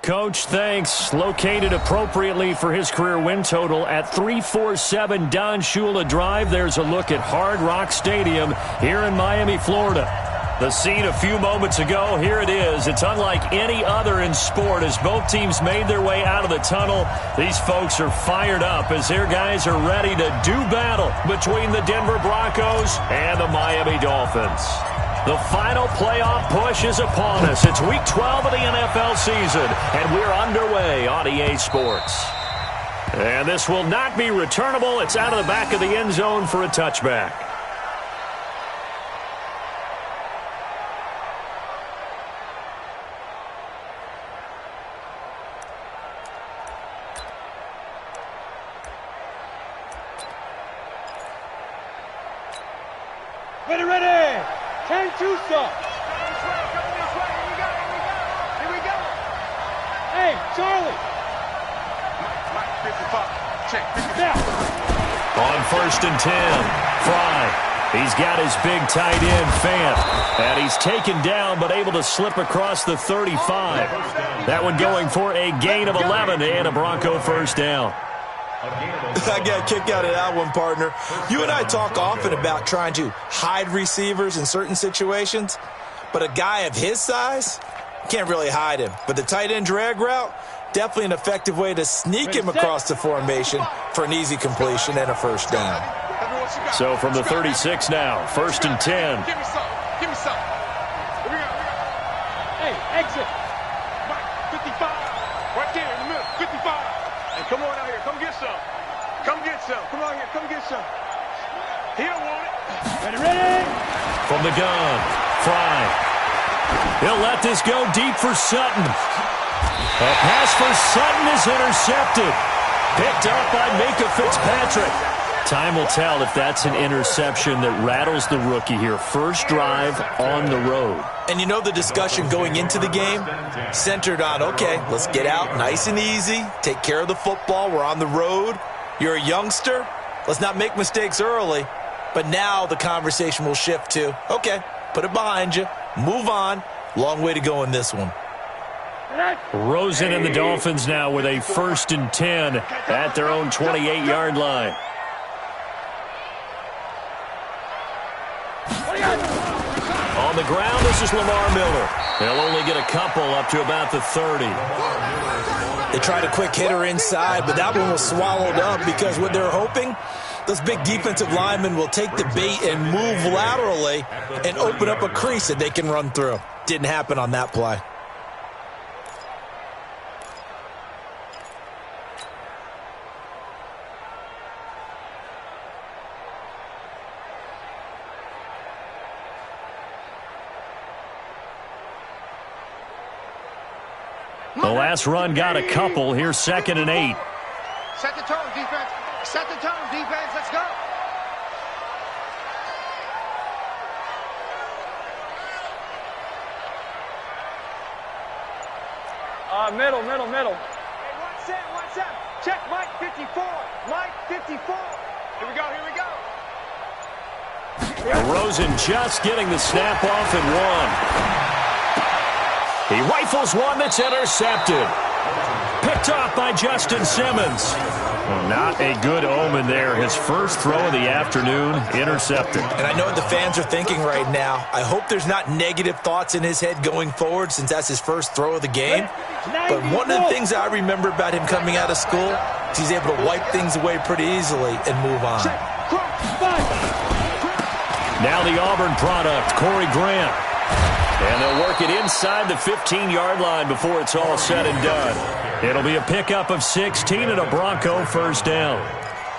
Coach, thanks. Located appropriately for his career win total at 347 Don Shula Drive. There's a look at Hard Rock Stadium here in Miami, Florida. The scene a few moments ago, here it is. It's unlike any other in sport as both teams made their way out of the tunnel. These folks are fired up as their guys are ready to do battle between the Denver Broncos and the Miami Dolphins. The final playoff push is upon us. It's Week 12 of the NFL season, and we're underway on EA Sports. And this will not be returnable. It's out of the back of the end zone for a touchback. Ready! 10-2 stop. Here we go. Hey, Charlie. Mike, 55. Check. 55. On 1st and 10, Fry. He's got his big tight end, Fant. And he's taken down but able to slip across the 35. That one going for a gain of 11 and a Bronco first down. I got a kick out of that one, partner. You and I talk often about trying to hide receivers in certain situations, but a guy of his size, can't really hide him. But the tight end drag route, definitely an effective way to sneak him across the formation for an easy completion and a first down. So from the 36 now, 1st and 10. Give me some. Here we go. Hey, exit. Mike, 55. Right there in the middle. 55. Hey, come on out here. Come get some. Come on here. Come get some. He don't want it. Ready? From the gun, Fry. He'll let this go deep for Sutton. A pass for Sutton is intercepted. Picked up by Micah Fitzpatrick. Time will tell if that's an interception that rattles the rookie here. First drive on the road. And you know the discussion going into the game centered on, okay, let's get out nice and easy, take care of the football, we're on the road. You're a youngster, let's not make mistakes early. But now the conversation will shift to, okay, put it behind you, move on. Long way to go in this one. Rosen and the Dolphins now with a 1st and 10 at their own 28-yard line. On the ground, this is Lamar Miller. They'll only get a couple up to about the 30. They tried a quick hitter inside, but that one was swallowed up because what they're hoping, those big defensive linemen will take the bait and move laterally and open up a crease that they can run through. Didn't happen on that play. The last run got a couple. Here's 2nd and 8. Set the tone, defense. Set the tone, defense. Let's go. Middle. Hey, 1-7. Check Mike 54. Mike 54. Here we go. Rosen just getting the snap off and one. He rifles one that's intercepted. Picked off by Justin Simmons. Well, not a good omen there. His first throw of the afternoon, intercepted. And I know what the fans are thinking right now. I hope there's not negative thoughts in his head going forward since that's his first throw of the game. But one of the things I remember about him coming out of school is he's able to wipe things away pretty easily and move on. Now the Auburn product, Corey Grant. And they'll work it inside the 15-yard line before it's all said and done. It'll be a pickup of 16 and a Bronco first down.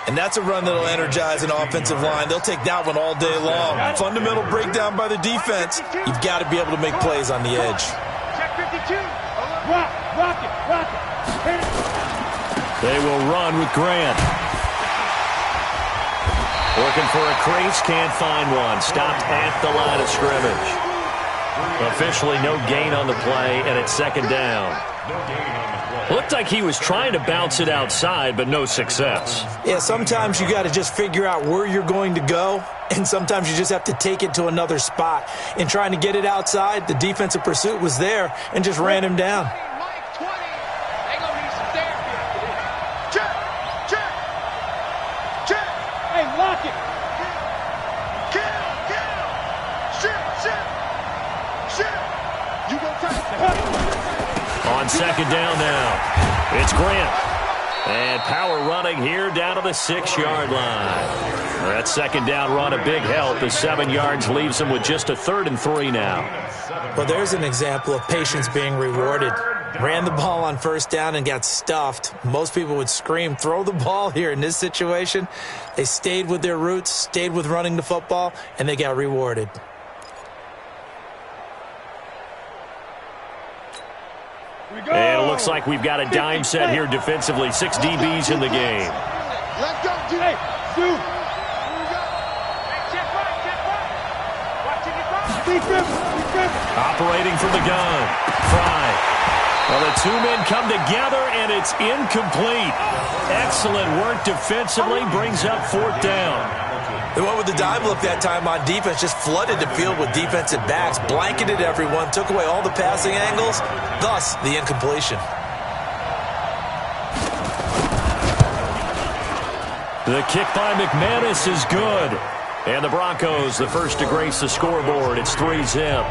And that's a run that'll energize an offensive line. They'll take that one all day long. Fundamental breakdown by the defense. You've got to be able to make plays on the edge. Check 52. Rock it. Hit it. They will run with Grant. Looking for a crease, can't find one. Stopped at the line of scrimmage. Officially no gain on the play, and it's 2nd down. Looked like he was trying to bounce it outside, but no success. Yeah, sometimes you got to just figure out where you're going to go, and sometimes you just have to take it to another spot. In trying to get it outside, the defensive pursuit was there and just ran him down. Mike 20. Block it. Kill! Shit! You go tight. On second down now, it's Grant. And power running here down to the 6-yard line. That second down run a big help. The 7 yards leaves them with just a 3rd and 3 now. Well, there's an example of patience being rewarded. Ran the ball on first down and got stuffed. Most people would scream, throw the ball here. In this situation, they stayed with their roots, stayed with running the football, and they got rewarded. And it looks like we've got a dime set here defensively. 6 DBs in the game. Let's go, G. Hey, shoot. Operating from the gun. Fry. Well, the 2 men come together, and it's incomplete. Excellent work defensively. Brings up 4th down. They went with the dime look that time on defense, just flooded the field with defensive backs, blanketed everyone, took away all the passing angles, thus the incompletion. The kick by McManus is good. And the Broncos, the first to grace the scoreboard. It's 3-zip.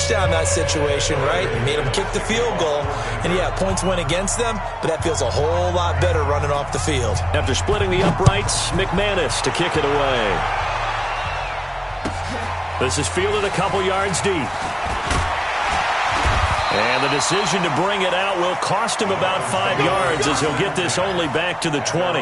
Down that situation, right? Made them kick the field goal, and yeah, points went against them, but that feels a whole lot better running off the field. After splitting the uprights, McManus to kick it away. This is fielded a couple yards deep. And the decision to bring it out will cost him about 5 yards as he'll get this only back to the 20.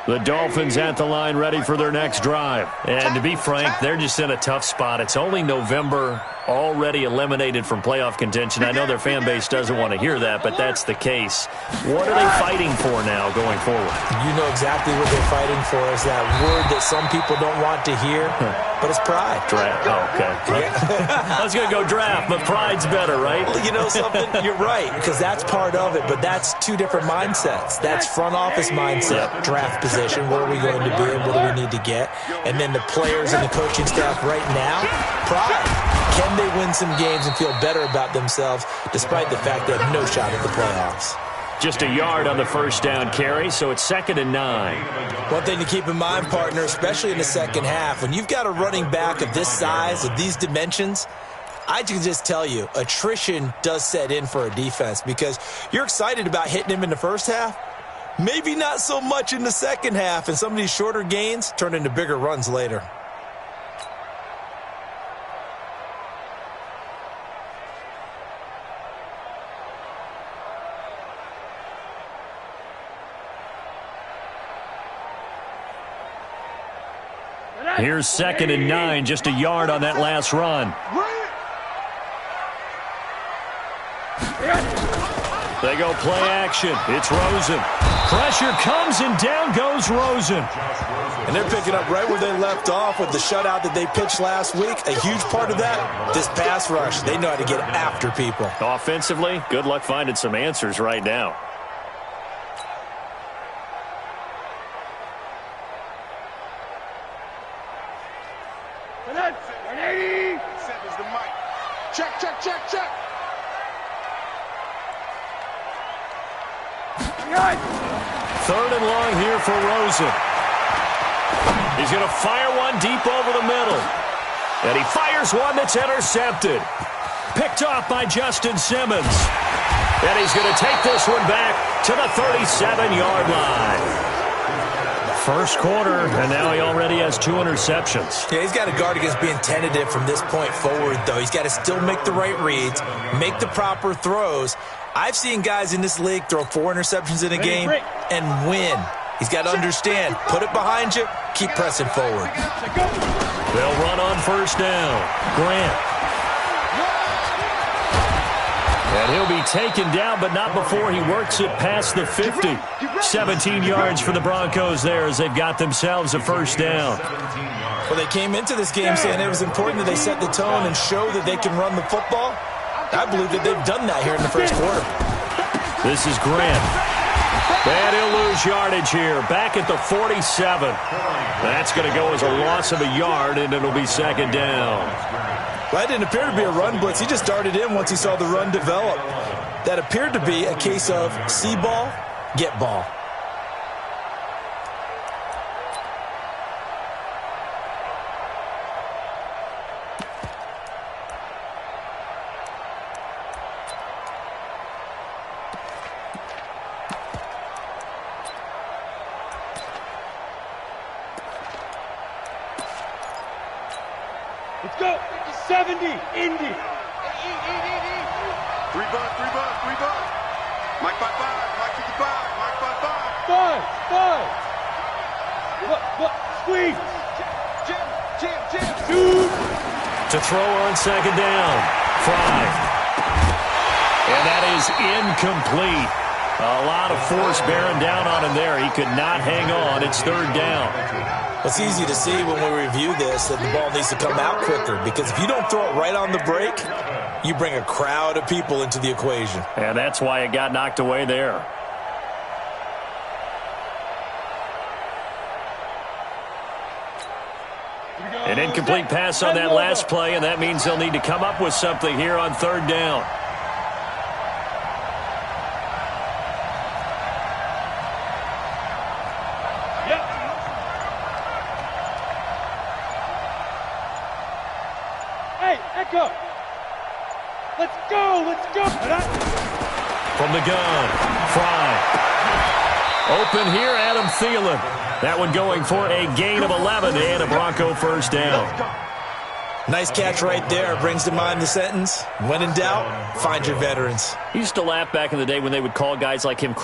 The Dolphins at the line ready for their next drive. And to be frank, they're just in a tough spot. It's only November, already eliminated from playoff contention. I know their fan base doesn't want to hear that, but that's the case. What are they fighting for now going forward? You know exactly what they're fighting for is that word that some people don't want to hear, but it's pride. Draft. Oh, okay. I was going to go draft, but pride's better, right? Well, you know something? You're right, because that's part of it, but that's 2 different mindsets. That's front office mindset, draft position, where are we going to be and what do we need to get? And then the players and the coaching staff right now, pride. Can they win some games and feel better about themselves despite the fact they have no shot at the playoffs? Just a yard on the first down carry, so it's 2nd and 9. One thing to keep in mind, partner, especially in the second half, when you've got a running back of this size, of these dimensions, I can just tell you, attrition does set in for a defense because you're excited about hitting him in the first half, maybe not so much in the second half, and some of these shorter gains turn into bigger runs later. Here's 2nd and 9, just a yard on that last run. They go play action. It's Rosen. Pressure comes and down goes Rosen. And they're picking up right where they left off with the shutout that they pitched last week. A huge part of that, this pass rush. They know how to get after people. Offensively, good luck finding some answers right now. Check. 3rd and long here for Rosen. He's going to fire one deep over the middle. And he fires one that's intercepted. Picked off by Justin Simmons. And he's going to take this one back to the 37-yard line. First quarter, and now he already has 2 interceptions. Yeah, he's got to guard against being tentative from this point forward, though. He's got to still make the right reads, make the proper throws. I've seen guys in this league throw 4 interceptions in a game and win. He's got to understand, put it behind you, keep pressing forward. They'll run on first down. Grant. And he'll be taken down, but not before he works it past the 50. 17 yards for the Broncos there as they've got themselves a first down. Well, they came into this game saying it was important that they set the tone and show that they can run the football. I believe that they've done that here in the first quarter. This is Grant. And he'll lose yardage here. Back at the 47. That's going to go as a loss of a yard, and it'll be second down. Well, that didn't appear to be a run blitz. He just darted in once he saw the run develop. That appeared to be a case of see ball, get ball. Let's go. 70, Indy. 3 bucks. Mike 5-5, Mike 55, Mike 5-5. 5. Look, squeeze. Jim. Dude. To throw on second down. 5. And that is incomplete. A lot of force bearing down on him there. He could not hang on. It's third down. It's easy to see when we review this that the ball needs to come out quicker, because if you don't throw it right on the break, you bring a crowd of people into the equation. And that's why it got knocked away there. An incomplete pass on that last play, and that means they'll need to come up with something here on third down. Echo. Let's go. From the gun, Fry. Open here, Adam Thielen. That one going for a gain of 11 and a Bronco first down. Nice catch right there. Brings to mind the sentence, when in doubt, find your veterans. He used to laugh back in the day when they would call guys like him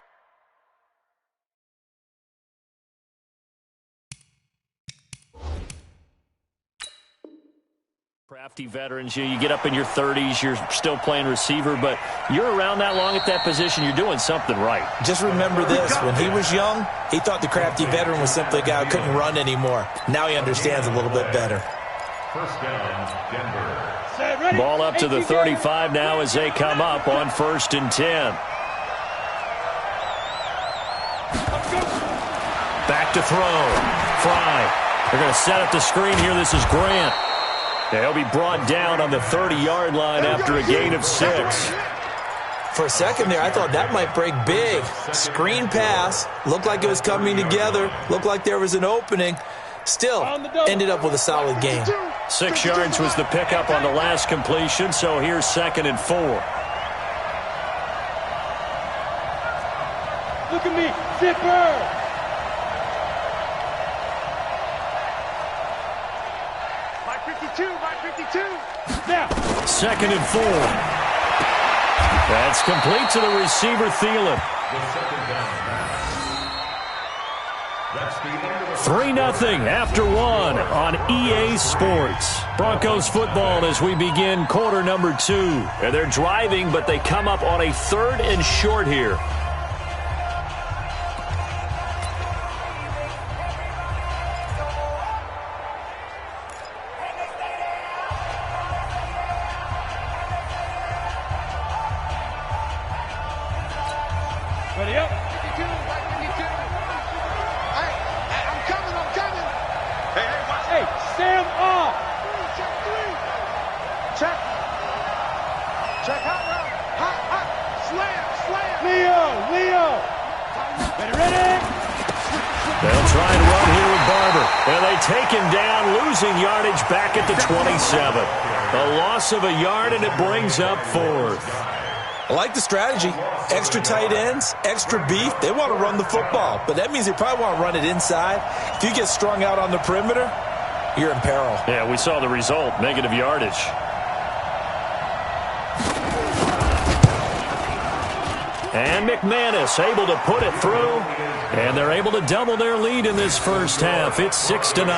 crafty veterans. You get up in your 30s, you're still playing receiver, but you're around that long at that position, you're doing something right. Just remember this, when he was young, he thought the crafty veteran was simply a guy who couldn't run anymore. Now he understands a little bit better. First down, Denver. Ball up to the 35 now as they come up on 1st and 10. Back to throw. Fry. They're going to set up the screen here. This is Grant. He'll be brought down on the 30-yard line after a gain of 6. For a second there, I thought that might break big. Screen pass. Looked like it was coming together. Looked like there was an opening. Still, ended up with a solid gain. 6 yards was the pickup on the last completion, so here's 2nd and 4. Look at me. Zipper. My 52. Now. 2nd and 4. That's complete to the receiver, Thielen. 3-0 after 1 on EA Sports. Broncos football as we begin quarter number 2. And they're driving, but they come up on a 3rd and short here. Ready up. 52. Hey, I'm coming. Hey, watch. Hey, Sam off. Check. Hot. Slam. Leo. Ready. They'll try and run here with Barber. And they take him down, losing yardage back at the 27. A loss of a yard, and it brings up 4th. I like the strategy. Extra tight ends, extra beef. They want to run the football, but that means they probably want to run it inside. If you get strung out on the perimeter, you're in peril. Yeah, we saw the result, negative yardage. And McManus able to put it through, and they're able to double their lead in this first half. It's 6-0.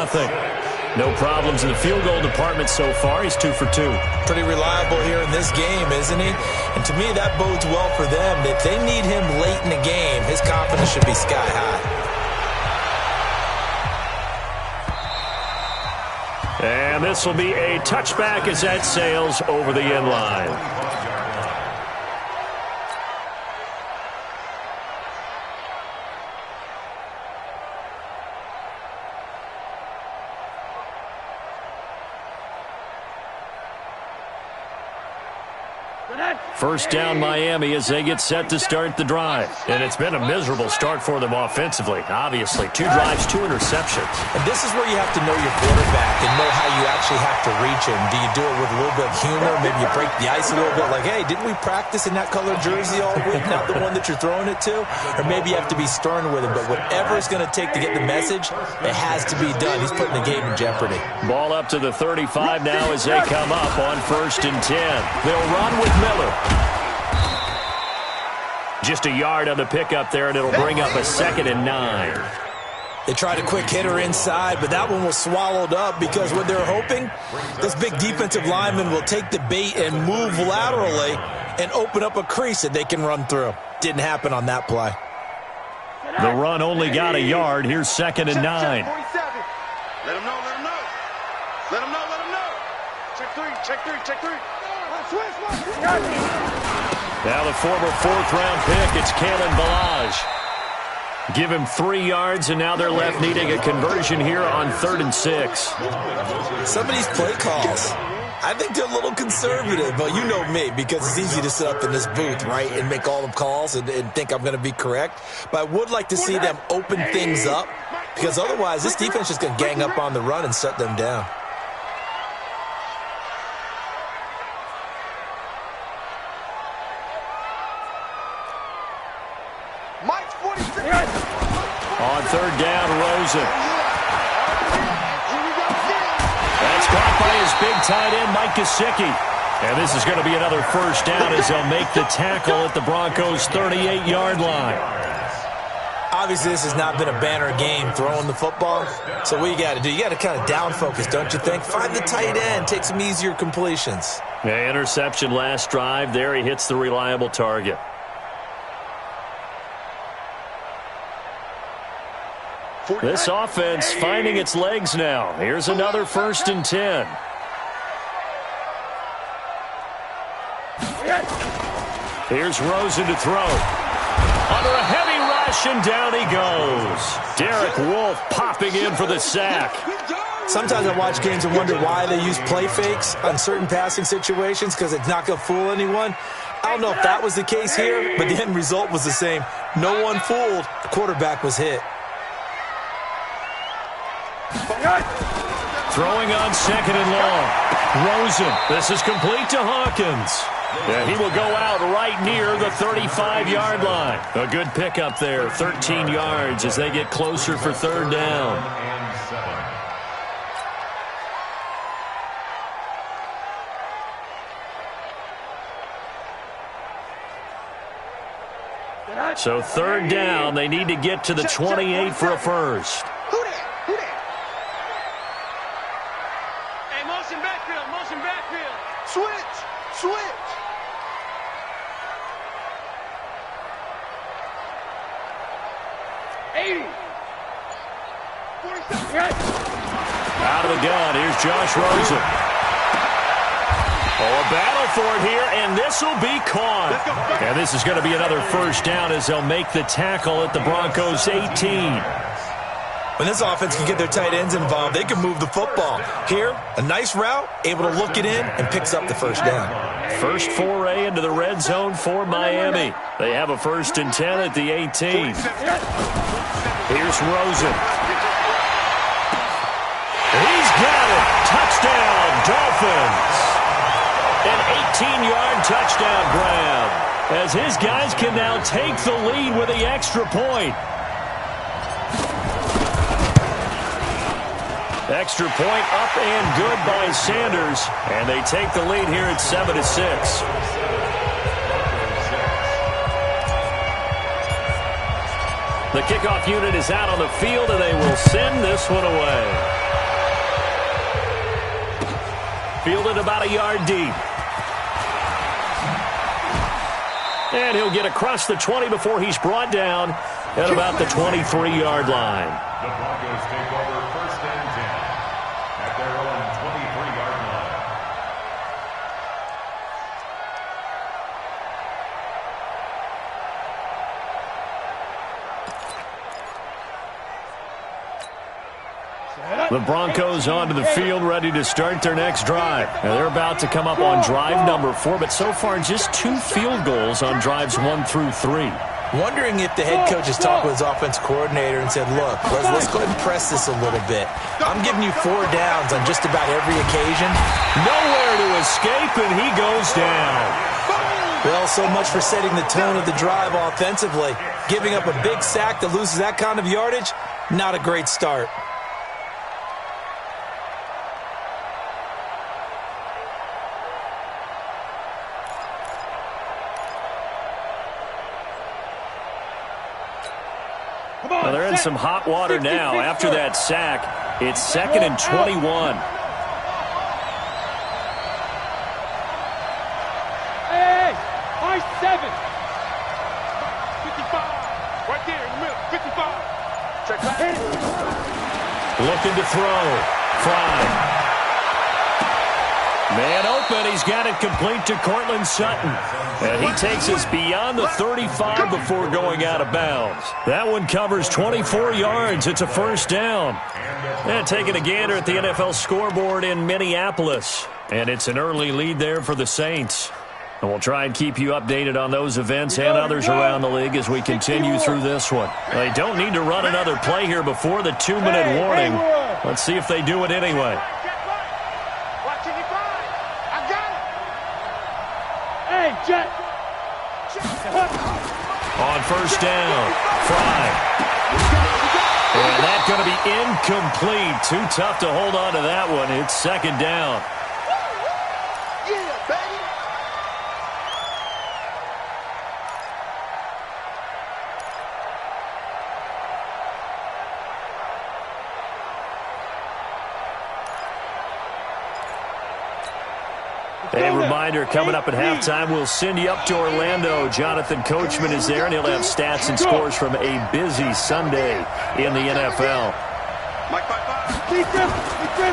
No problems in the field goal department so far. He's 2 for 2. Pretty reliable here in this game, isn't he? And to me, that bodes well for them. If they need him late in the game, his confidence should be sky high. And this will be a touchback as that sails over the end line. First down Miami as they get set to start the drive. And it's been a miserable start for them offensively. Obviously, 2 drives, 2 interceptions. And this is where you have to know your quarterback and know how you actually have to reach him. Do you do it with a little bit of humor? Maybe you break the ice a little bit like, hey, didn't we practice in that colored jersey all week, not the one that you're throwing it to? Or maybe you have to be stern with him. But whatever it's going to take to get the message, it has to be done. He's putting the game in jeopardy. Ball up to the 35 now as they come up on 1st and 10. They'll run with Miller. Just a yard on the pickup there, and it'll bring up a 2nd and 9. They tried a quick hitter inside, but that one was swallowed up because what they're hoping, this big defensive lineman will take the bait and move laterally and open up a crease that they can run through. Didn't happen on that play. The run only got a yard. Here's 2nd and 9. Let him know, let him know. Let him know, let him know. Check 3, check 3, check 3. Now the former 4th-round pick, it's Kalen Ballage. Give him 3 yards, and now they're left needing a conversion here on 3rd and 6. Some of these play calls, I think they're a little conservative, but you know me, because it's easy to sit up in this booth, right, and make all the calls and think I'm going to be correct. But I would like to see them open things up, because otherwise this defense is going to gang up on the run and shut them down. On 3rd down, Rosen. That's caught by his big tight end, Mike Gesicki. And this is going to be another 1st down as they'll make the tackle at the Broncos' 38-yard line. Obviously, this has not been a banner game throwing the football. So what you got to do, you got to kind of down focus, don't you think? Find the tight end, take some easier completions. Yeah, interception last drive. There he hits the reliable target. This offense finding its legs now. Here's another 1st and 10. Here's Rosen to throw. Under a heavy rush, and down he goes. Derek Wolfe popping in for the sack. Sometimes I watch games and wonder why they use play fakes on certain passing situations, because it's not going to fool anyone. I don't know if that was the case here, but the end result was the same. No one fooled. The quarterback was hit. Throwing on 2nd and long. Rosen. This is complete to Hawkins. Yeah, he will go out right near the 35-yard line. A good pickup there, 13 yards as they get closer for 3rd down. So 3rd down, they need to get to the 28 for a 1st. Out of the gun, here's Josh Rosen. Oh, a battle for it here, and this will be caught. And this is going to be another 1st down as they'll make the tackle at the Broncos' 18. When this offense can get their tight ends involved, they can move the football. Here, a nice route, able to look it in, and picks up the 1st down. First foray into the red zone for Miami. They have a 1st and 10 at the 18. Here's Rosen. He's got it. Touchdown, Dolphins. An 18-yard touchdown grab as his guys can now take the lead with the extra point. Extra point up and good by Sanders, and they take the lead here at 7-6. The kickoff unit is out on the field, and they will send this one away. fielded about a yard deep. And he'll get across the 20 before he's brought down at about the 23-yard line. The Broncos take over 1st and 10 at their own 23-yard line. The Broncos onto the field, ready to start their next drive. Now they're about to come up on drive number 4, but so far just 2 field goals on drives 1 through 3. Wondering if the head coach has talked with his offensive coordinator and said, look, let's go ahead and press this a little bit. I'm giving you 4 downs on just about every occasion. Nowhere to escape, and he goes down. Well, so much for setting the tone of the drive offensively. Giving up a big sack that loses that kind of yardage, not a great start. Well, they're in some hot water now. After that sack, it's 2nd and 21. Hey, high 7. 55. Right there in the middle. 55. Check back. Looking to throw. Fry. Man open. He's got it complete to Cortland Sutton. And he takes us beyond the 35 before going out of bounds. That one covers 24 yards. It's a 1st down. And taking a gander at the NFL scoreboard in Minneapolis. And it's an early lead there for the Saints. And we'll try and keep you updated on those events and others around the league as we continue through this one. They don't need to run another play here before the 2-minute warning. Let's see if they do it anyway. Jet. On 1st down, Fry. And that's going to be incomplete. Too tough to hold on to that one. It's 2nd down. Yeah, baby. A reminder, coming up at halftime, we'll send you up to Orlando. Jonathan Coachman is there, and he'll have stats and scores from a busy Sunday in the NFL.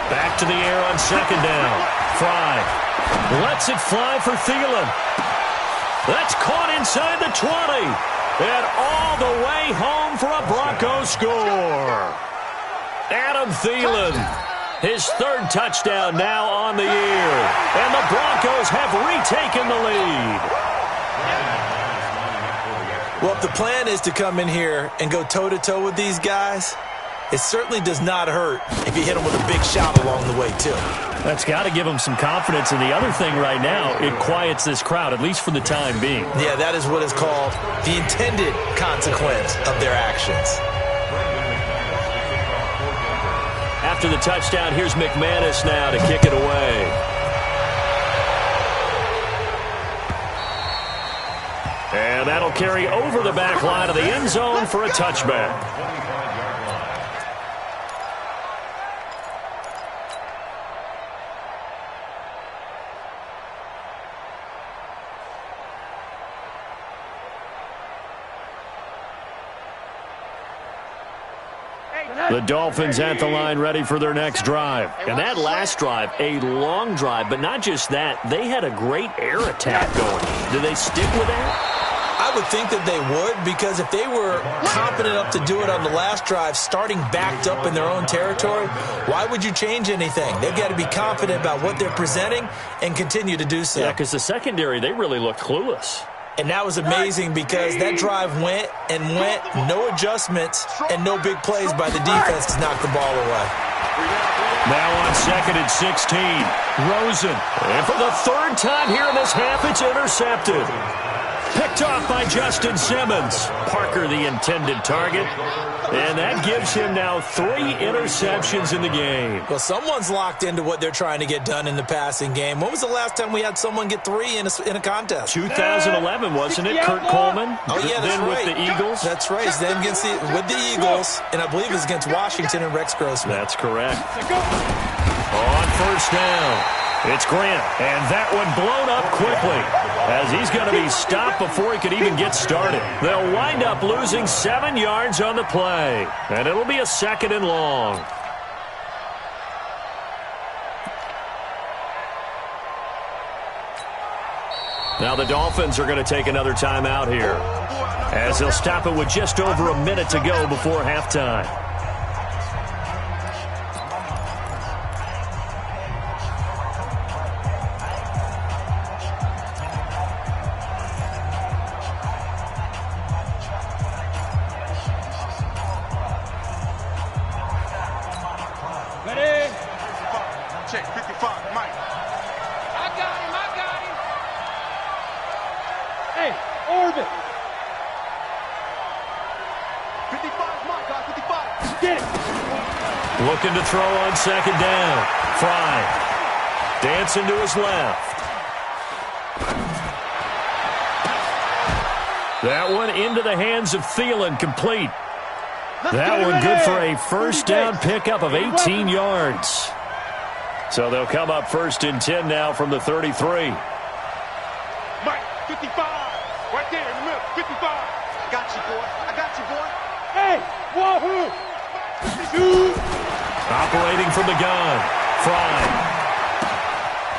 Back to the air on 2nd down. Fry lets it fly for Thielen. That's caught inside the 20. And all the way home for a Broncos score. Adam Thielen. His 3rd touchdown now on the year. And the Broncos have retaken the lead. Well, if the plan is to come in here and go toe-to-toe with these guys, it certainly does not hurt if you hit them with a big shot along the way, too. That's got to give them some confidence. And the other thing right now, it quiets this crowd, at least for the time being. Yeah, that is what is called the intended consequence of their actions. After the touchdown, here's McManus now to kick it away. And that'll carry over the back line of the end zone for a touchback. The Dolphins at the line ready for their next drive. And that last drive, a long drive, but not just that. They had a great air attack going. Do they stick with that? I would think that they would, because if they were confident enough to do it on the last drive, starting backed up in their own territory, why would you change anything? They've got to be confident about what they're presenting and continue to do so. Yeah, because the secondary, they really looked clueless. And that was amazing because that drive went and went, no adjustments and no big plays by the defense to knock the ball away. Now on 2nd and 16, Rosen. And for the 3rd time here in this half, it's intercepted. Picked off by Justin Simmons. Parker, the intended target. And that gives him now 3 interceptions in the game. Well, someone's locked into what they're trying to get done in the passing game. When was the last time we had someone get 3 in a contest? 2011, wasn't it? Kurt Coleman? Oh, yeah, that's then right. With the Eagles? That's right. He's then with the Eagles, and I believe it was against Washington and Rex Grossman. That's correct. On 1st down, It's Grant, and that one blown up quickly as he's going to be stopped before he could even get started. They'll wind up losing 7 yards on the play, and it'll be a 2nd and long. Now the Dolphins are going to take another timeout here as they'll stop it with just over a minute to go before halftime. Check 55, Mike. I got him. Hey, Orbit. 55, Mike, 55. Get it. Looking to throw on 2nd down. Fry. Dancing to his left. That one into the hands of Thielen, complete. That one good for a first down pickup of 18 yards. So they'll come up 1st and 10 now from the 33. Mike, 55. Right there in the middle, 55. I got you, boy. Hey, wahoo. Shoot. Operating from the gun. Fry.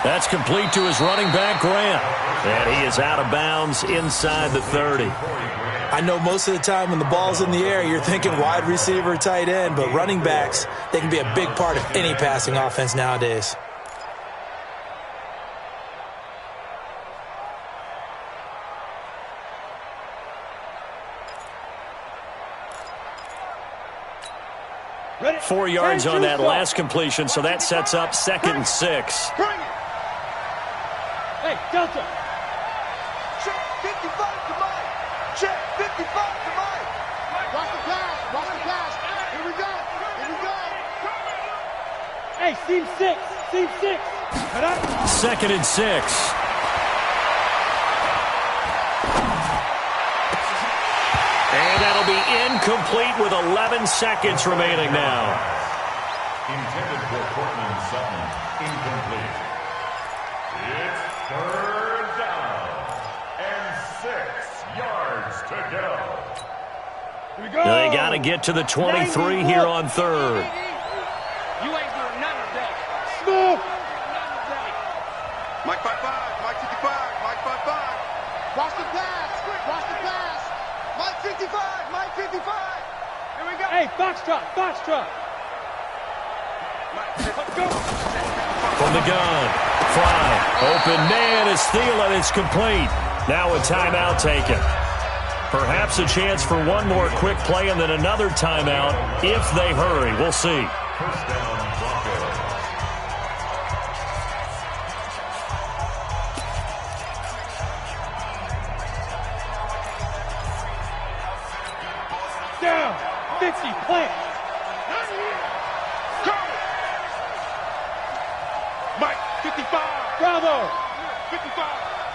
That's complete to his running back, Grant. And he is out of bounds inside the 30. I know most of the time when the ball's in the air, you're thinking wide receiver, tight end, but running backs, they can be a big part of any passing offense nowadays. Ready. 4 yards on that last completion, so that sets up 2nd and 6. Bring it. Hey, Delta. Check 55 to Mike. Check 55 to Mike. Watch the pass. Here we go. Hey, seam 6. Cut up. 2nd and 6. And that'll be incomplete with 11 seconds remaining now. Intended for Cortland Sutton. Incomplete. It's 3rd down and 6 yards to go. Here we go. They got to get to the 23 here on 3rd. You ain't doing nothing today. Smooth. Mike 55, Mike 55, Mike 55. Watch the pass. Mike 55, Mike 55. Here we go. Hey, Foxtrot. Let's go. From the gun. Fly. Open man is Thielen. It's complete. Now a timeout taken. Perhaps a chance for one more quick play and then another timeout if they hurry. We'll see. First down, Broncos. Down. 50. Plant. Mike 55. Bravo. 55.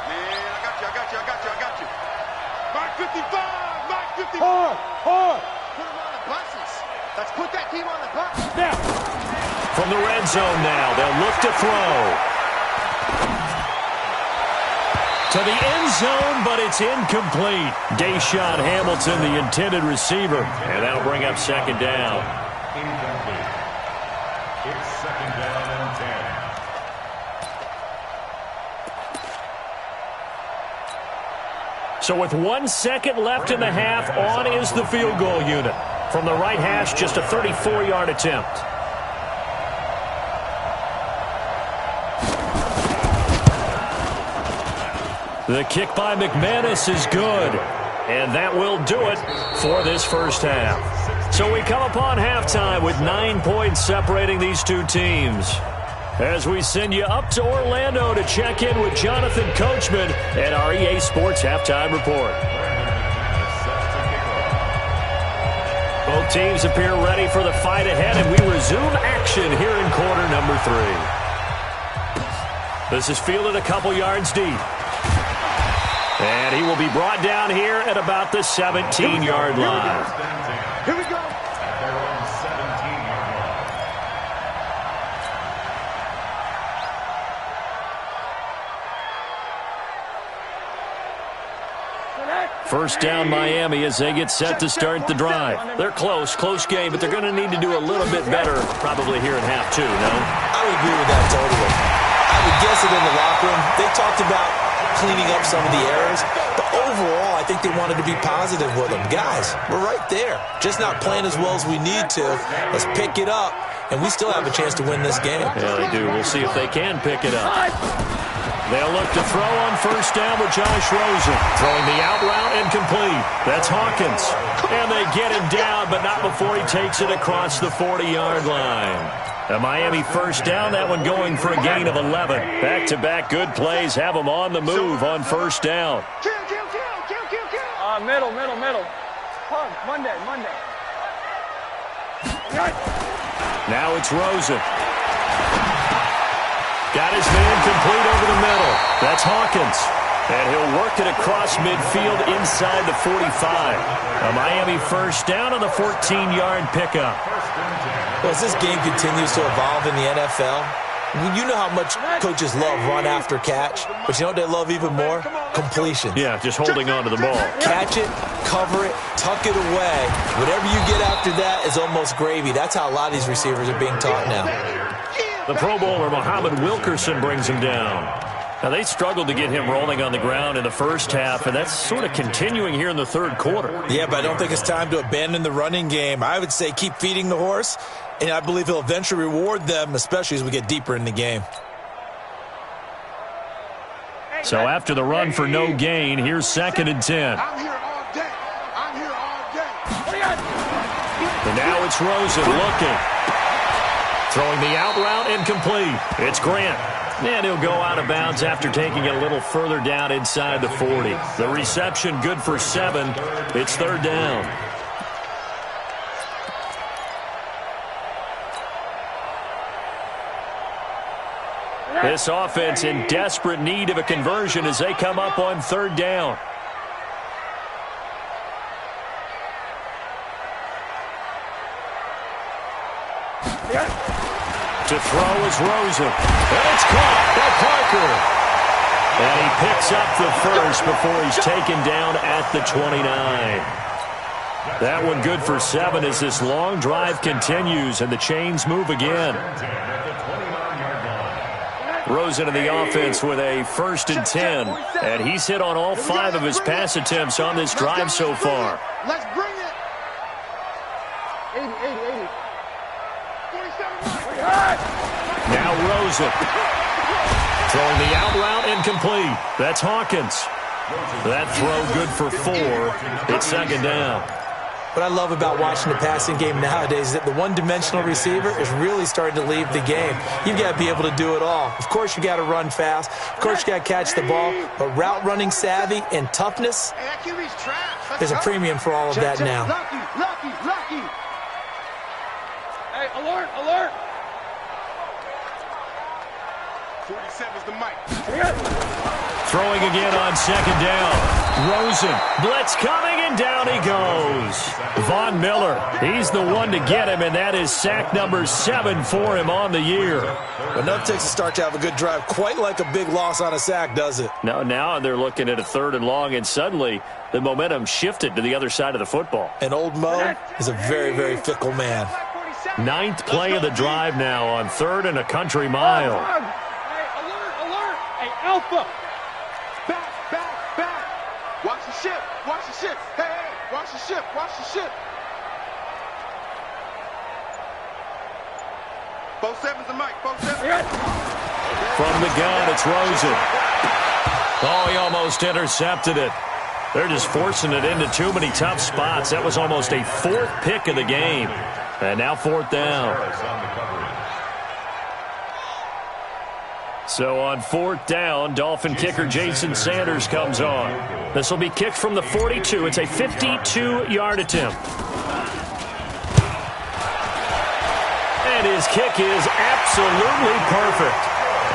Man, I got you. Mike 55, Mike 55. Hard. Put him on the buses. Let's put that team on the bus. Now. From the red zone now, they'll look to throw. To the end zone, but it's incomplete. Deshaun Hamilton, the intended receiver. And that'll bring up 2nd down. Incomplete. It's 2nd down and 10. So with 1 second left in the half, on is the field goal unit. From the right hash, just a 34-yard attempt. The kick by McManus is good. And that will do it for this first half. So we come upon halftime with 9 points separating these two teams. As we send you up to Orlando to check in with Jonathan Coachman at our EA Sports Halftime Report. Both teams appear ready for the fight ahead, and we resume action here in quarter number 3. This is fielded a couple yards deep. And he will be brought down here at about the 17-yard line. Here we go. At their own 17-yard line. First down Miami as they get set to start the drive. They're close game, but they're going to need to do a little bit better probably here in half two, no? I would agree with that totally. I would guess it in the locker room. They talked about cleaning up some of the errors, but overall, I think they wanted to be positive with them. Guys, we're right there. Just not playing as well as we need to. Let's pick it up, and we still have a chance to win this game. Yeah, they do. We'll see if they can pick it up. They'll look to throw on first down with Josh Rosen. Throwing the out route incomplete. That's Hawkins. And they get him down, but not before he takes it across the 40-yard line. A Miami first down, that one going for a gain of 11. Back-to-back good plays have them on the move on first down. Middle. Pug, Monday. Now it's Rosen. Got his man complete over the middle. That's Hawkins. And he'll work it across midfield inside the 45. A Miami first down on the 14-yard pickup. Well, as this game continues to evolve in the NFL, you know how much coaches love run after catch, but you know what they love even more? Completion. Yeah, just holding on to the ball. Catch it, cover it, tuck it away. Whatever you get after that is almost gravy. That's how a lot of these receivers are being taught now. The Pro Bowler, Muhammad Wilkerson, brings him down. Now, they struggled to get him rolling on the ground in the first half, and that's sort of continuing here in the third quarter. Yeah, but I don't think it's time to abandon the running game. I would say keep feeding the horse, and I believe he'll eventually reward them, especially as we get deeper in the game. So after the run for no gain, here's 2nd and 10. I'm here all day. And now it's Rosen looking. Throwing the out route incomplete. It's Grant. And he'll go out of bounds after taking it a little further down inside the 40. The reception good for 7. It's 3rd down. This offense in desperate need of a conversion as they come up on 3rd down. To throw is Rosen. And it's caught by Parker. And he picks up the first before he's taken down at the 29. That one good for 7 as this long drive continues and the chains move again. Rosen in the offense with a 1st and 10. And he's hit on all 5 of his pass attempts on this drive so far. Let's bring it. 80. 47. Now Rosen. Throwing the out route incomplete. That's Hawkins. That throw good for 4. It's 2nd down. What I love about watching the passing game nowadays is that the one-dimensional receiver is really starting to leave the game. You've got to be able to do it all. Of course, you got to run fast. Of course, you got to catch the ball. But route running savvy and toughness, there's a premium for all of that now. Lucky. Hey, alert. 47's the mic. Throwing again on 2nd down. Rosen. Blitz coming, and down he goes. Von Miller, he's the one to get him, and that is sack number 7 for him on the year. Enough takes a start to have a good drive, quite like a big loss on a sack, does it? Now they're looking at a 3rd and long, and suddenly the momentum shifted to the other side of the football. And old Mo is a very, very fickle man. 9th play of the drive now on 3rd and a country mile. Hey, alert. Hey, Alpha. Back. Watch the ship. Hey, watch the ship. 47's the mic. 47. From the gun, it's Rosen. Oh, he almost intercepted it. They're just forcing it into too many tough spots. That was almost a 4th pick of the game. And now 4th down. So on 4th down, Dolphin kicker Jason Sanders comes on. This will be kicked from the 42. It's a 52-yard attempt. And his kick is absolutely perfect.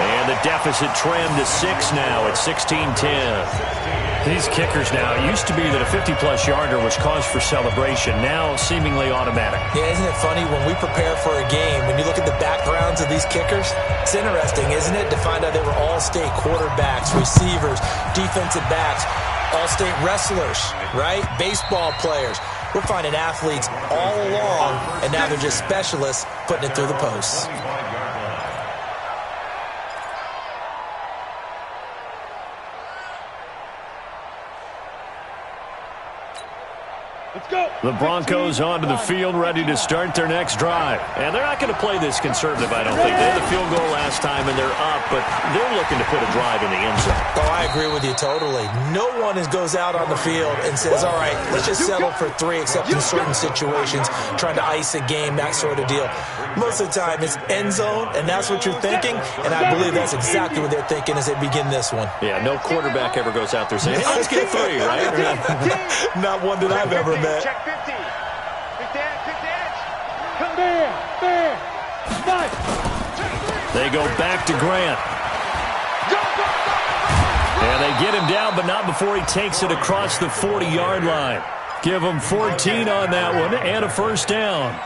And the deficit trimmed to 6 now at 16-10. These kickers now, it used to be that a 50-plus yarder was cause for celebration. Now, seemingly automatic. Yeah, isn't it funny? When we prepare for a game, when you look at the backgrounds of these kickers, it's interesting, isn't it, to find out they were all-state quarterbacks, receivers, defensive backs, all-state wrestlers, right? Baseball players. We're finding athletes all along, and now they're just specialists putting it through the posts. Let's go. The Broncos onto the field, ready to start their next drive. And they're not going to play this conservative, I don't think. They had the field goal last time, and they're up, but they're looking to put a drive in the end zone. Oh, I agree with you totally. No one goes out on the field and says, all right, let's just settle for 3, except in certain situations, trying to ice a game, that sort of deal. Most of the time, it's end zone, and that's what you're thinking, and I believe that's exactly what they're thinking as they begin this one. Yeah, no quarterback ever goes out there saying, hey, let's get 3, right? Not one that I've ever met. Check 50. 50 edge. Come there. Nice. They go back to Grant. And they get him down, but not before he takes it across the 40-yard line. Give him 14 on that one and a first down.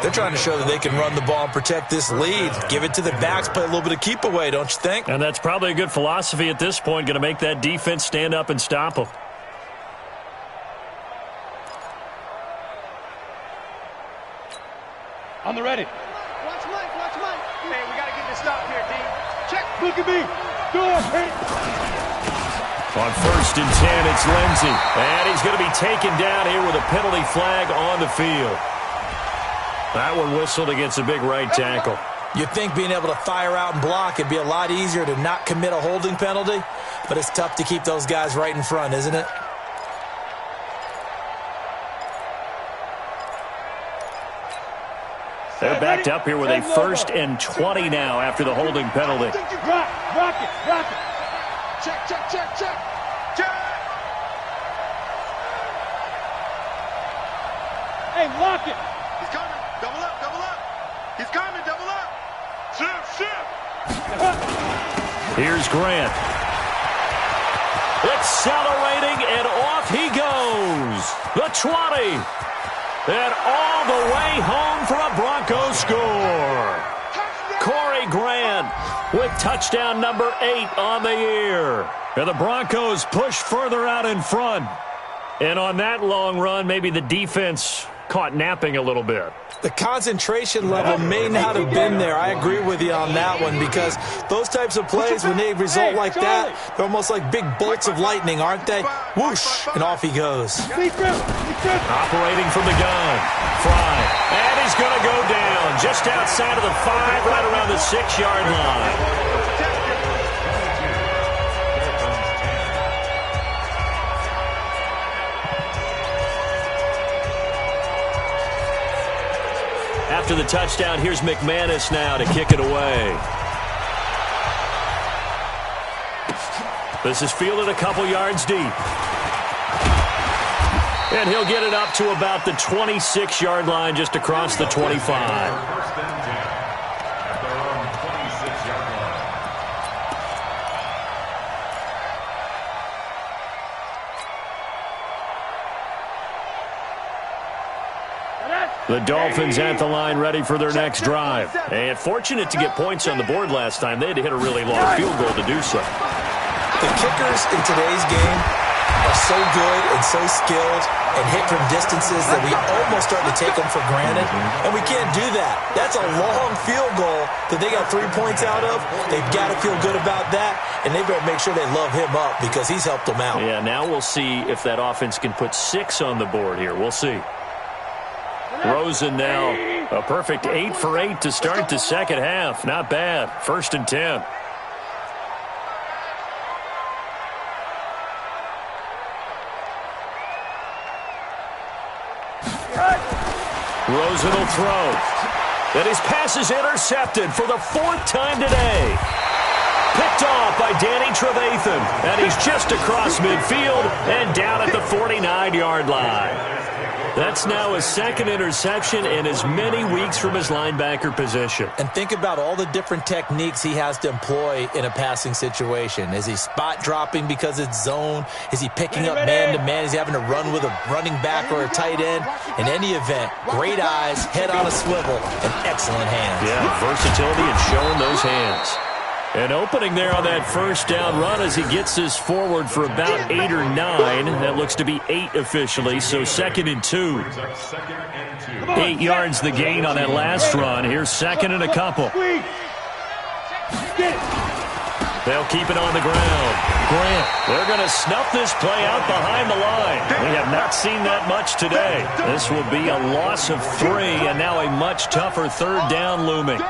They're trying to show that they can run the ball and protect this lead. Give it to the backs, play a little bit of keep away, don't you think? And that's probably a good philosophy at this point, going to make that defense stand up and stop them. On the ready. Watch Mike. Hey, we got to get this stop here, D. Check. Look at me. Do it. Hey. On 1st and 10, it's Lindsey. And he's going to be taken down here with a penalty flag on the field. That one whistled against a big right tackle. You'd think being able to fire out and block it'd be a lot easier to not commit a holding penalty, but it's tough to keep those guys right in front, isn't it? They're backed up here with a 1st and 20 now after the holding penalty. Rock it. Check. Hey, lock it. He's coming. Double up. He's coming. Double up. Shift. Here's Grant. Accelerating, and off he goes. The 20. And all the way home for a Broncos score. Corey Grant with touchdown number 8 on the year. And the Broncos push further out in front. And on that long run, maybe the defense caught napping a little bit. The concentration level may not have been there. I agree with you on that one, because those types of plays, when they result like that, they're almost like big bolts of lightning, aren't they? Whoosh, and off he goes. Operating from the gun. Fry. And he's going to go down just outside of the 5, right around the 6-yard line. After the touchdown, here's McManus now to kick it away. This is fielded a couple yards deep. And he'll get it up to about the 26-yard line, just across the 25. The Dolphins at the line, ready for their next drive. And fortunate to get points on the board last time. They had to hit a really long field goal to do so. The kickers in today's game are so good and so skilled and hit from distances that we almost start to take them for granted. And we can't do that. That's a long field goal that they got 3 points out of. They've got to feel good about that, and they better make sure they love him up because he's helped them out. Yeah, now we'll see if that offense can put 6 on the board here. We'll see. Rosen now, a perfect 8 for 8 to start the second half. Not bad. 1st and 10. Rosen will throw. And his pass is intercepted for the 4th time today. Picked off by Danny Trevathan. And he's just across midfield and down at the 49-yard line. That's now his second interception in as many weeks from his linebacker position. And think about all the different techniques he has to employ in a passing situation. Is he spot dropping because it's zone? Is he picking up man-to-man? Is he having to run with a running back or a tight end? In any event, great eyes, head on a swivel, and excellent hands. Yeah, versatility and showing those hands. An opening there on that first down run as he gets this forward for about 8 or 9. That looks to be 8 officially, so 2nd and 2. 8 yards the gain on that last run. Here's 2nd and a couple. They'll keep it on the ground. Grant, they're going to snuff this play out behind the line. We have not seen that much today. This will be a loss of 3, and now a much tougher 3rd down looming.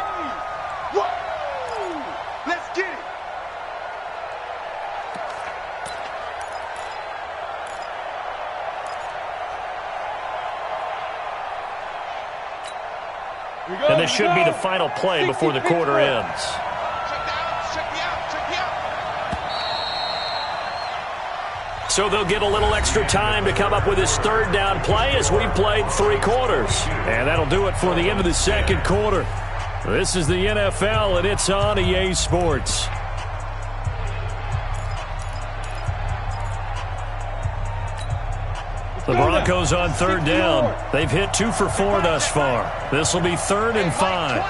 And this should be the final play before the quarter ends. So they'll get a little extra time to come up with his 3rd down play as we played 3 quarters. And that'll do it for the end of the 2nd quarter. This is the NFL, and it's on EA Sports. The Broncos on 3rd down. They've hit 2 for 4 thus far. This will be 3rd and 5.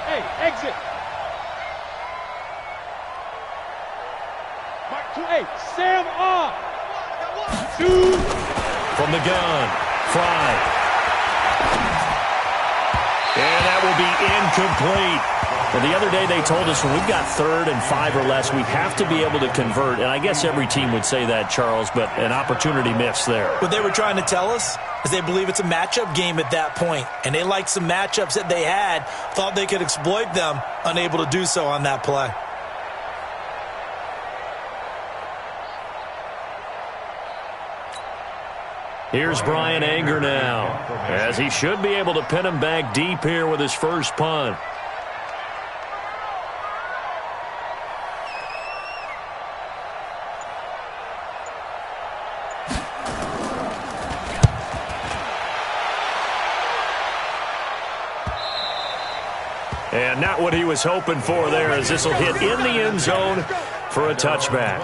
Hey, exit. Hey, Sam off. From the gun, Fry. And that will be incomplete. Well, the other day they told us when we've got 3rd and 5 or less, we have to be able to convert. And I guess every team would say that, Charles, but an opportunity missed there. What they were trying to tell us is they believe it's a matchup game at that point. And they liked some matchups that they had, thought they could exploit them, unable to do so on that play. Here's Brian Anger now, as he should be able to pin him back deep here with his first punt. And not what he was hoping for there, as this will hit in the end zone for a touchback.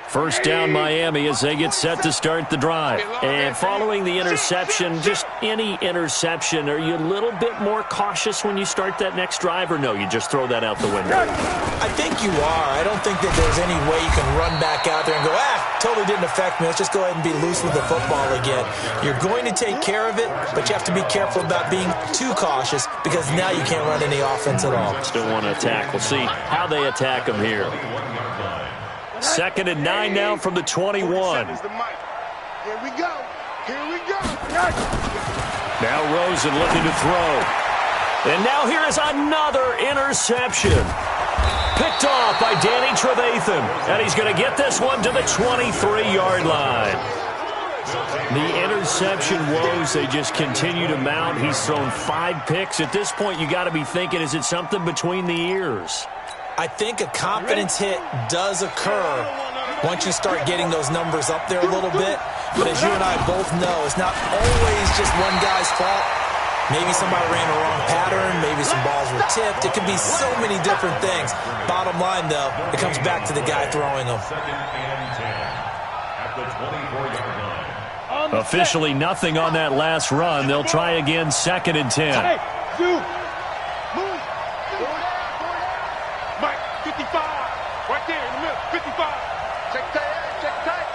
First down Miami as they get set to start the drive. And following the interception, just any interception, are you a little bit more cautious when you start that next drive, or no, you just throw that out the window? I think you are. I don't think that there's any way you can run back out there and go, totally didn't affect me. Let's just go ahead and be loose with the football again. You're going to take care of it, but you have to be careful about being too cautious because now you can't run any offense at all. Still want to attack. We'll see how they attack them here. 2nd and 9 now from the 21. Here we go. Here we go. Now Rosen looking to throw. And now here is another interception. Picked off by Danny Trevathan. And he's going to get this one to the 23-yard line. The interception woes, they just continue to mount. He's thrown 5 picks. At this point, you got to be thinking, is it something between the ears? I think a confidence hit does occur once you start getting those numbers up there a little bit. But as you and I both know, it's not always just one guy's fault. Maybe somebody ran a wrong pattern. Maybe some balls were tipped. It could be so many different things. Bottom line, though, it comes back to the guy throwing them. 2nd and 10 at the 24-yard line. Officially nothing on that last run. They'll try again 2nd and 10. Hey, Zoo. Mike, 55. Right there in the middle. 55. Check tight. Check tight.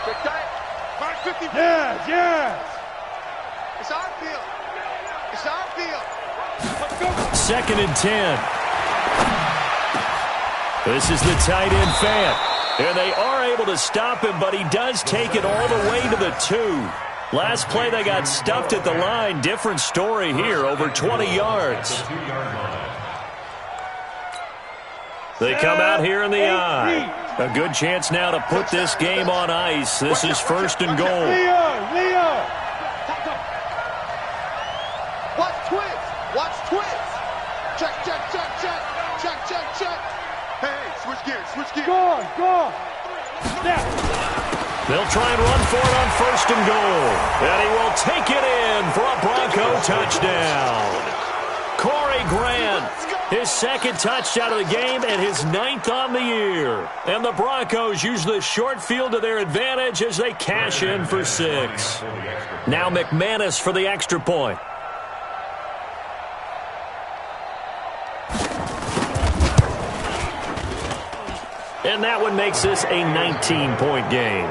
Check tight. Mike, 55. Yes. It's our field. It's our field. Let's go. 2nd and 10. This is the tight end Fant. And they are able to stop him, but he does take it all the way to the 2. Last play, they got stuffed at the line. Different story here, over 20 yards. They come out here in the I. A good chance now to put this game on ice. This is 1st and goal. Leo! Watch twist! Watch twist! Check. Hey, switch gears. Go! Snap! They'll try and run for it on 1st and goal. And he will take it in for a Bronco touchdown. Corey Grant, his 2nd touchdown of the game and his 9th on the year. And the Broncos use the short field to their advantage as they cash in for 6. Now McManus for the extra point. And that one makes this a 19-point game.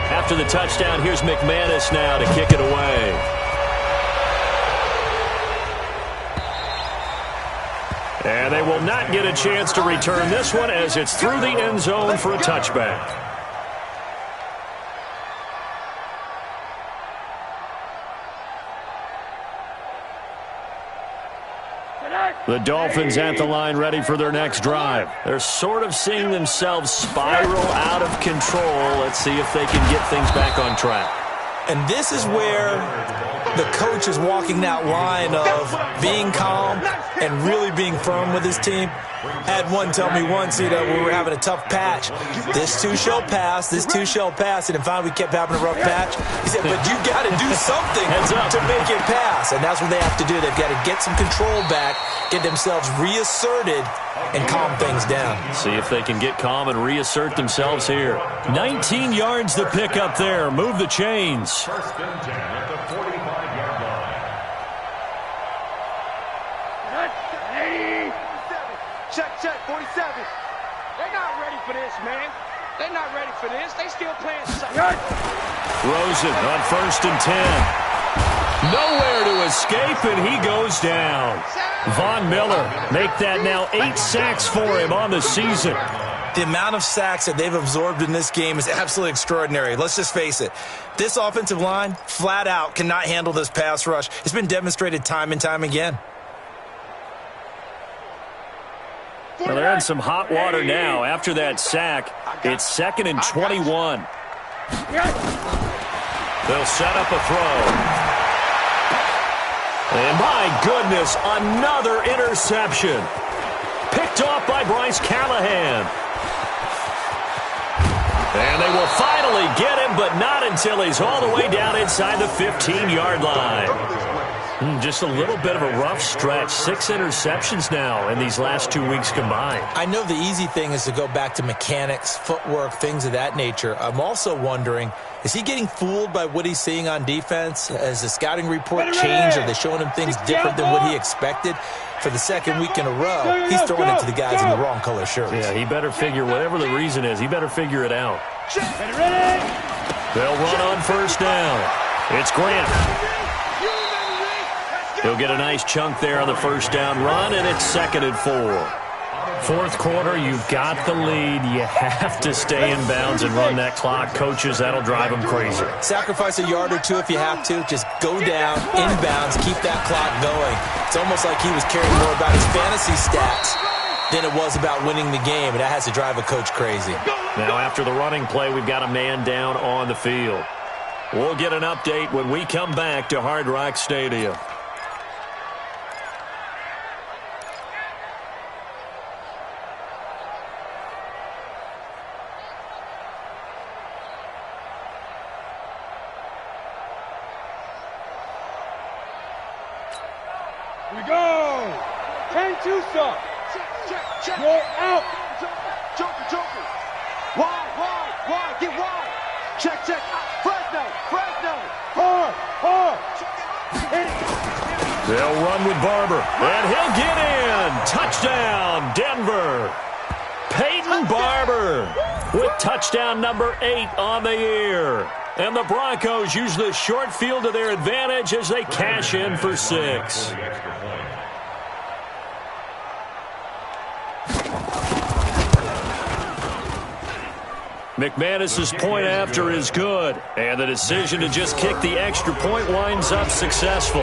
After the touchdown, here's McManus now to kick it away. And they will not get a chance to return this one as it's through the end zone for a touchback. The Dolphins at the line ready for their next drive. They're sort of seeing themselves spiral out of control. Let's see if they can get things back on track. And this is where the coach is walking that line of being calm and really being firm with his team. Had one tell me once, we were having a tough patch. This too shall pass. And then finally we kept having a rough patch. He said, but you got to do something to make it pass. And that's what they have to do. They've got to get some control back, get themselves reasserted, and calm things down. See if they can get calm and reassert themselves here. 19 yards to pick up there. Move the chains. 1st and 10 at the 45-yard line. Check, 47. They're not ready for this, man. They're not ready for this. They still playing sucker. Rosen on 1st and 10. Nowhere to escape, and he goes down. Von Miller make that now 8 sacks for him on the season. The amount of sacks that they've absorbed in this game is absolutely extraordinary. Let's just face it. This offensive line, flat out, cannot handle this pass rush. It's been demonstrated time and time again. Well, they're in some hot water now. After that sack, it's 2nd and 21. They'll set up a throw. And my goodness, another interception. Picked off by Bryce Callahan. And they will finally get him, but not until he's all the way down inside the 15-yard line. Just a little bit of a rough stretch. 6 interceptions now in these last 2 weeks combined. I know the easy thing is to go back to mechanics, footwork, things of that nature. I'm also wondering, is he getting fooled by what he's seeing on defense? Has the scouting report changed? Are they showing him things different than what he expected? For the 2nd week in a row, he's throwing it to the guys in the wrong color shirts. Yeah, he better figure, whatever the reason is, he better figure it out. They'll run on 1st down. It's Grant. He'll get a nice chunk there on the 1st down run, and it's 2nd and 4. 4th quarter, you've got the lead. You have to stay in bounds and run that clock. Coaches, that'll drive them crazy. Sacrifice a yard or two if you have to. Just go down, inbounds, keep that clock going. It's almost like he was caring more about his fantasy stats than it was about winning the game, and that has to drive a coach crazy. Now, after the running play, we've got a man down on the field. We'll get an update when we come back to Hard Rock Stadium. We go! 10-2 stop. Check. Go out. Joker. Wide. Get wide. Check. Fresno. Hard. Hit it. They'll run with Barber. And he'll get in. Touchdown, Denver. Peyton Barber with touchdown number 8 on the year. And the Broncos use the short field to their advantage as they cash in for 6. McManus's point after is good, and the decision to just kick the extra point winds up successful.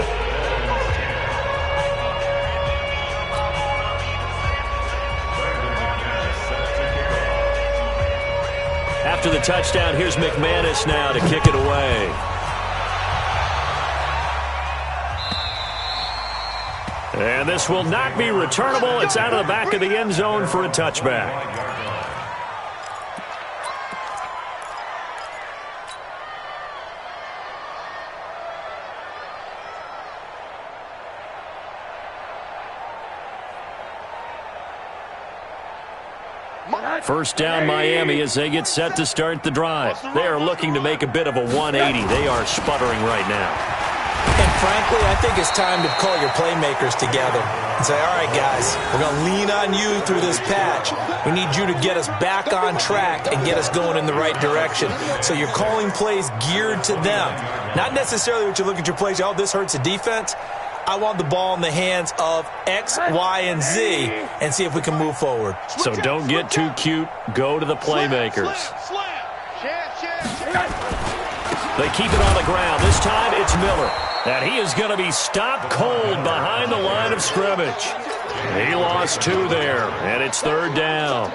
After the touchdown, here's McManus now to kick it away. And this will not be returnable. It's out of the back of the end zone for a touchback. First down Miami as they get set to start the drive. They are looking to make a bit of a 180. They are sputtering right now. And frankly, I think it's time to call your playmakers together and say, all right, guys, we're going to lean on you through this patch. We need you to get us back on track and get us going in the right direction. So you're calling plays geared to them. Not necessarily what you look at your plays, oh, this hurts the defense. I want the ball in the hands of X, Y, and Z and see if we can move forward. So don't get too cute. Go to the playmakers. They keep it on the ground. This time it's Miller. And he is going to be stopped cold behind the line of scrimmage. He lost 2 there, and it's third down.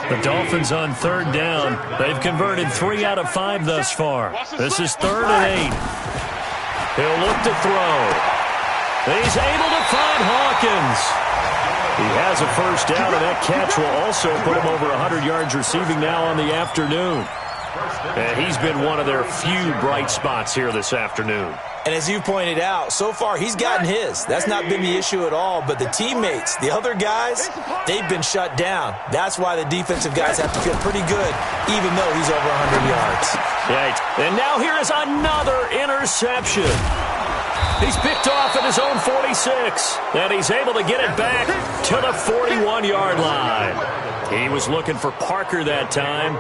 The Dolphins on third down. They've converted 3 out of 5 thus far. This is 3rd and 8. He'll look to throw. He's able to find Hawkins. He has a first down, and that catch will also put him over 100 yards receiving now on the afternoon. And he's been one of their few bright spots here this afternoon. And as you pointed out, so far he's gotten his. That's not been the issue at all. But the teammates, the other guys, they've been shut down. That's why the defensive guys have to feel pretty good, even though he's over 100 yards. Right. And now here is another interception. He's picked off at his own 46, and he's able to get it back to the 41-yard line. He was looking for Parker that time.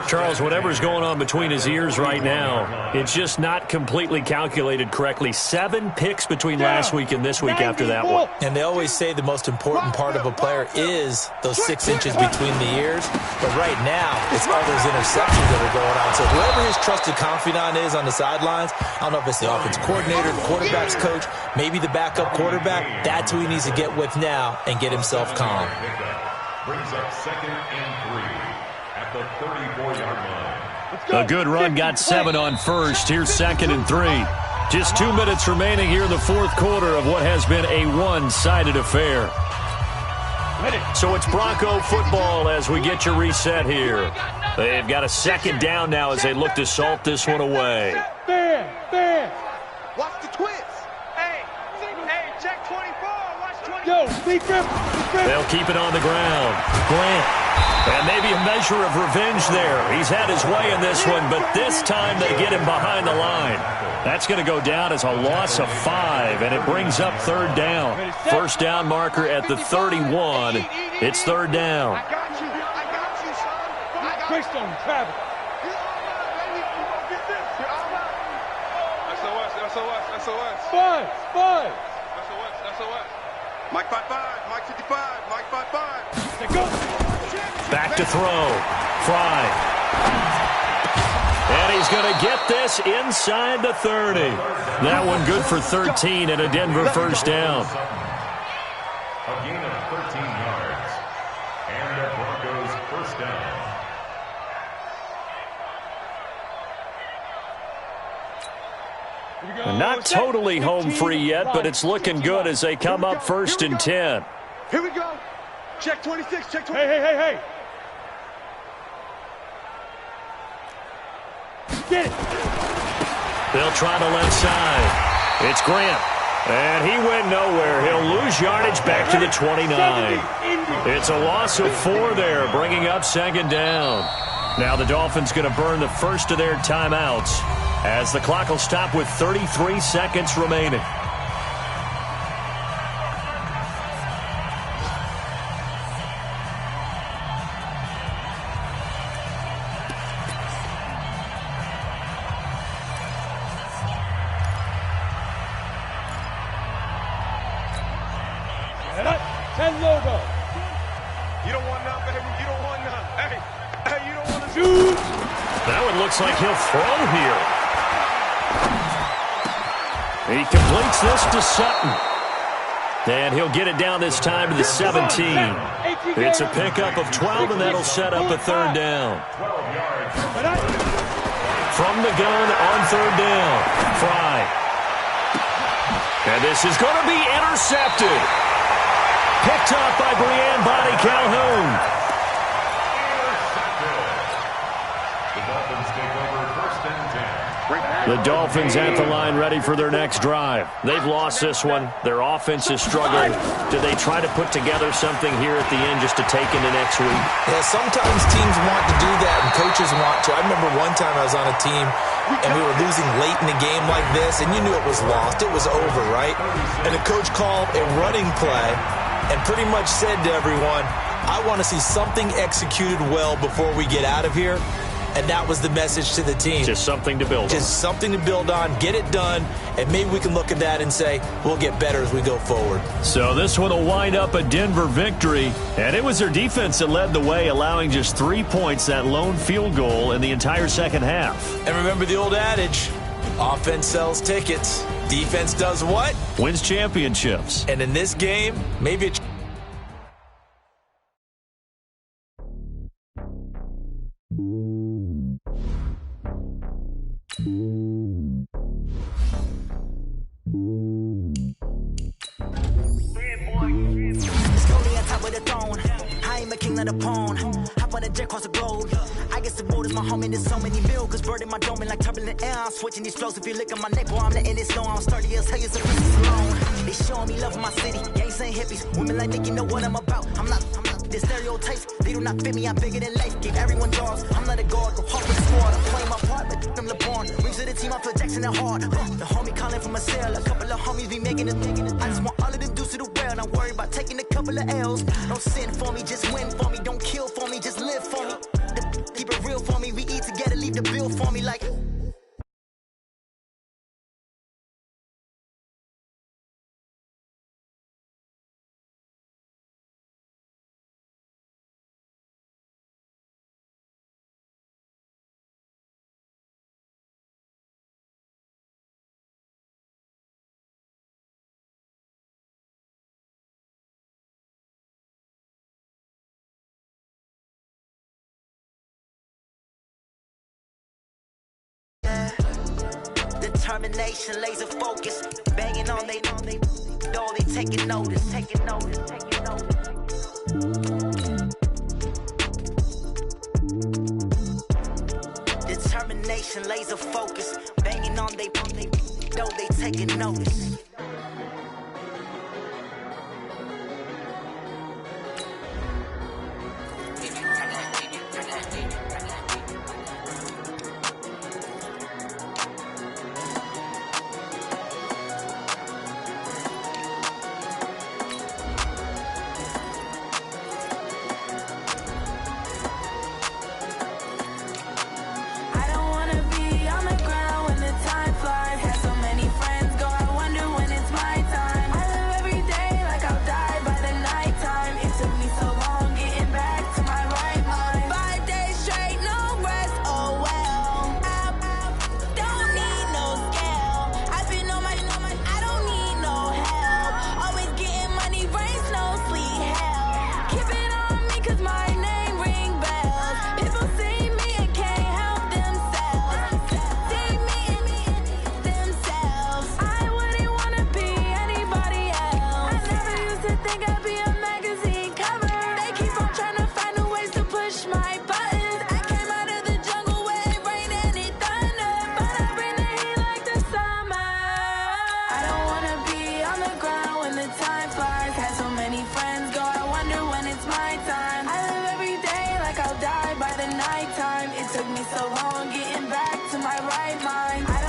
Charles, whatever's going on between his ears right now, it's just not completely calculated correctly. 7 picks between last week and this week after that one. And they always say the most important part of a player is those 6 inches between the ears. But right now, it's all those interceptions that are going on. So whoever his trusted confidant is on the sidelines, I don't know if it's the offense coordinator, the quarterback's coach, maybe the backup quarterback, that's who he needs to get with now and get himself calm. Brings up 2nd and 3 at the 34-yard line. A good run got 7 on first. Here's 2nd and 3. Just 2 minutes remaining here in the fourth quarter of what has been a one-sided affair. So it's Bronco football as we get you reset here. They've got a 2nd down now as they look to salt this one away. Watch the twist. Hey, check 24. Watch 24. Yo, sleep him. They'll keep it on the ground. Grant. And maybe a measure of revenge there. He's had his way in this one, but this time they get him behind the line. That's going to go down as a loss of 5, and it brings up 3rd down. First down marker at the 31. It's 3rd down. I got you, son. Twist on Travis. SOS. Mike 5-5, Mike 55, Mike 5-5. They go. Back to throw. Fry. And he's going to get this inside the 30. That one good for 13 and a Denver first down. A gain of 13 yards. And the Broncos first down. Not totally home free yet, but it's looking good as they come up 1st and 10. Here we go. Check 26, check 26. Hey. Get it. They'll try the left side. It's Grant. And he went nowhere. He'll lose yardage back to the 29. It's a loss of 4 there, bringing up 2nd down. Now the Dolphins going to burn the first of their timeouts as the clock will stop with 33 seconds remaining. Ten logo. You don't want none, baby. You don't want none. Hey, you don't want to shoot. looks like he'll throw here. He completes this to Sutton. And he'll get it down this time to the 17. It's a pickup of 12, and that'll set up a third down. From the gun on third down, Fry. And this is going to be intercepted. Picked up by Brianne Bonnie Calhoun. The Dolphins take over first and 10. The Dolphins at the line ready for their next drive. They've lost this one. Their offense is struggling. Do they try to put together something here at the end just to take into next week? Yeah, sometimes teams want to do that and coaches want to. I remember one time I was on a team and we were losing late in a game like this, and you knew it was lost. It was over, right? And the coach called a running play and pretty much said to everyone, I want to see something executed well before we get out of here. And that was the message to the team. Just something to build on. Just something to build on, get it done, and maybe we can look at that and say, we'll get better as we go forward. So this one will wind up a Denver victory, and it was their defense that led the way, allowing just 3 points, that lone field goal in the entire second half. And remember the old adage, offense sells tickets, defense does what? Wins championships. And in this game, maybe it's switching these flows. If you look at my neck, boy, I'm letting it snow. I'm sturdy as hell, it's a piece of alone. They showing me love in my city. Gangs ain't hippies. Women like Nick, you know what I'm about. I'm not the stereotypes. They do not fit me. I'm bigger than life. Give everyone jobs. I'm not a guard. Go hard with the squad. I'm playing my part, but I'm LeBron. Rings to the team. I feel Jackson and hard. The homie calling from a cell. A couple of homies be making it. I just want all of them dudes to the well. Not worry about taking a couple of L's. Don't sin for me, just win for me. Don't kill for me, just live for me. Keep it real for me. We eat together. Leave the bill for me like. Determination, laser focus, banging on they taking notice. Determination, laser focus, banging on they taking notice. It took me so long getting back to my right mind.